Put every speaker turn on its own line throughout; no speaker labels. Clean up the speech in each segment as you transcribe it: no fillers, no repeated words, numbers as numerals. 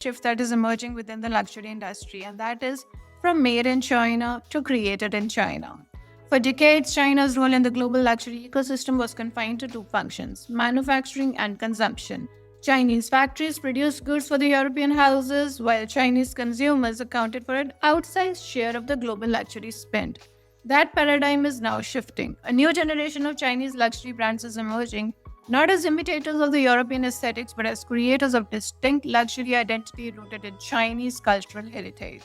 shift that is emerging within the luxury industry, and that is from made in China to created in China. For decades, China's role in the global luxury ecosystem was confined to two functions: manufacturing and consumption. Chinese factories produced goods for the European houses, while Chinese consumers accounted for an outsized share of the global luxury spend. That paradigm is now shifting. A new generation of Chinese luxury brands is emerging, not as imitators of the European aesthetics, but as creators of distinct luxury identity rooted in Chinese cultural heritage.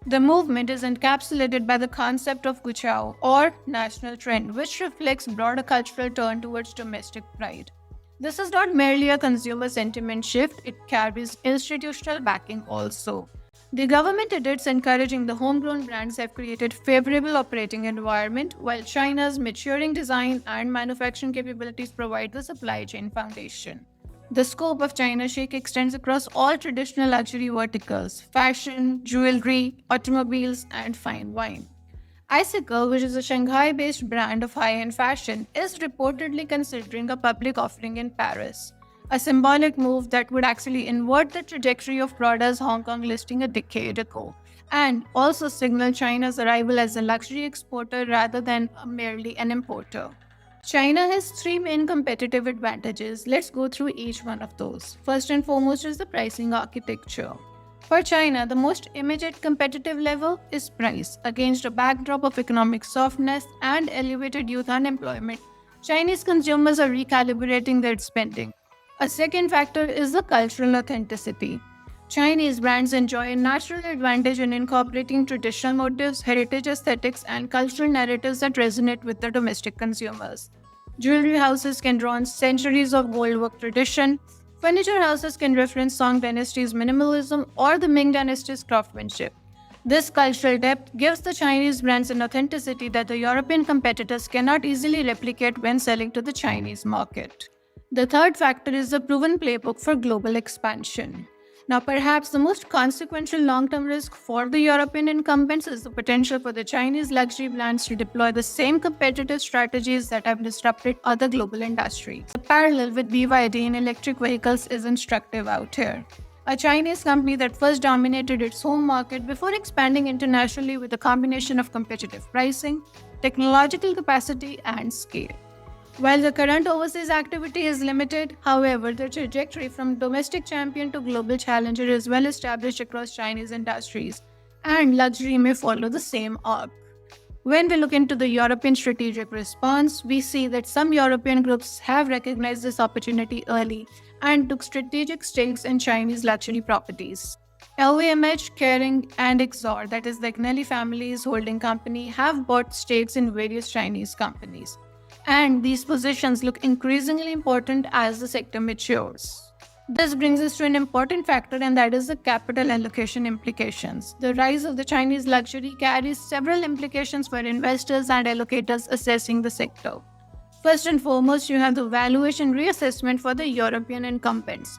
The movement is encapsulated by the concept of Guqiao or national trend, which reflects broader cultural turn towards domestic pride. This is not merely a consumer sentiment shift, it carries institutional backing also. The government edits encouraging the homegrown brands have created favorable operating environment, while China's maturing design and manufacturing capabilities provide the supply chain foundation. The scope of China Chic extends across all traditional luxury verticals: fashion, jewelry, automobiles, and fine wine. Icicle, which is a Shanghai based brand of high end fashion, is reportedly considering a public offering in Paris, a symbolic move that would actually invert the trajectory of Prada's Hong Kong listing a decade ago, and also signal China's arrival as a luxury exporter rather than merely an importer. China has three main competitive advantages. Let's go through each one of those. First and foremost is the pricing architecture. For China, the most immediate competitive level is price. Against a backdrop of economic softness and elevated youth unemployment, Chinese consumers are recalibrating their spending. A second factor is the cultural authenticity. Chinese brands enjoy a natural advantage in incorporating traditional motifs, heritage aesthetics, and cultural narratives that resonate with the domestic consumers. Jewelry houses can draw on centuries of goldwork tradition. Furniture houses can reference Song Dynasty's minimalism or the Ming Dynasty's craftsmanship. This cultural depth gives the Chinese brands an authenticity that the European competitors cannot easily replicate when selling to the Chinese market. The third factor is the proven playbook for global expansion. Now, perhaps the most consequential long-term risk for the European incumbents is the potential for the Chinese luxury brands to deploy the same competitive strategies that have disrupted other global industries. The parallel with BYD in electric vehicles is instructive out here. A Chinese company that first dominated its home market before expanding internationally with a combination of competitive pricing, technological capacity, and scale. While the current overseas activity is limited, however, the trajectory from domestic champion to global challenger is well established across Chinese industries, and luxury may follow the same arc. When we look into the European strategic response, we see that some European groups have recognized this opportunity early and took strategic stakes in Chinese luxury properties. LVMH, Kering, and Exor, that is the Agnelli family's holding company, have bought stakes in various Chinese companies. And these positions look increasingly important as the sector matures. This brings us to an important factor, and that is the capital allocation implications. The rise of the Chinese luxury carries several implications for investors and allocators assessing the sector. First and foremost, you have the valuation reassessment for the European incumbents.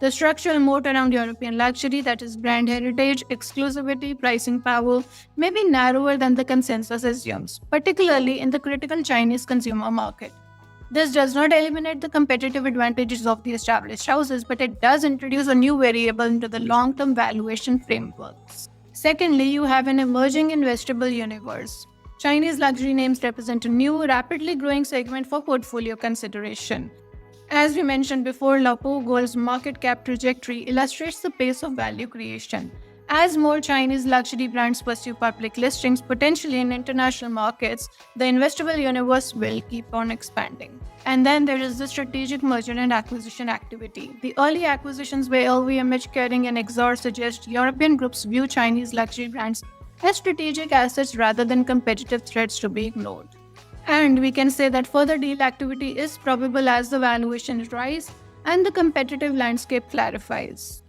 The structural moat around European luxury, that is brand heritage, exclusivity, pricing power, may be narrower than the consensus assumes, particularly in the critical Chinese consumer market. This does not eliminate the competitive advantages of the established houses, but it does introduce a new variable into the long-term valuation frameworks. Secondly, you have an emerging investable universe. Chinese luxury names represent a new, rapidly growing segment for portfolio consideration. As we mentioned before, Lapo Gold's market cap trajectory illustrates the pace of value creation. As more Chinese luxury brands pursue public listings, potentially in international markets, the investable universe will keep on expanding. And then there is the strategic merger and acquisition activity. The early acquisitions by LVMH, Kering, and Exor suggest European groups view Chinese luxury brands as strategic assets rather than competitive threats to be ignored. And we can say that further deal activity is probable as the valuations rise and the competitive landscape clarifies.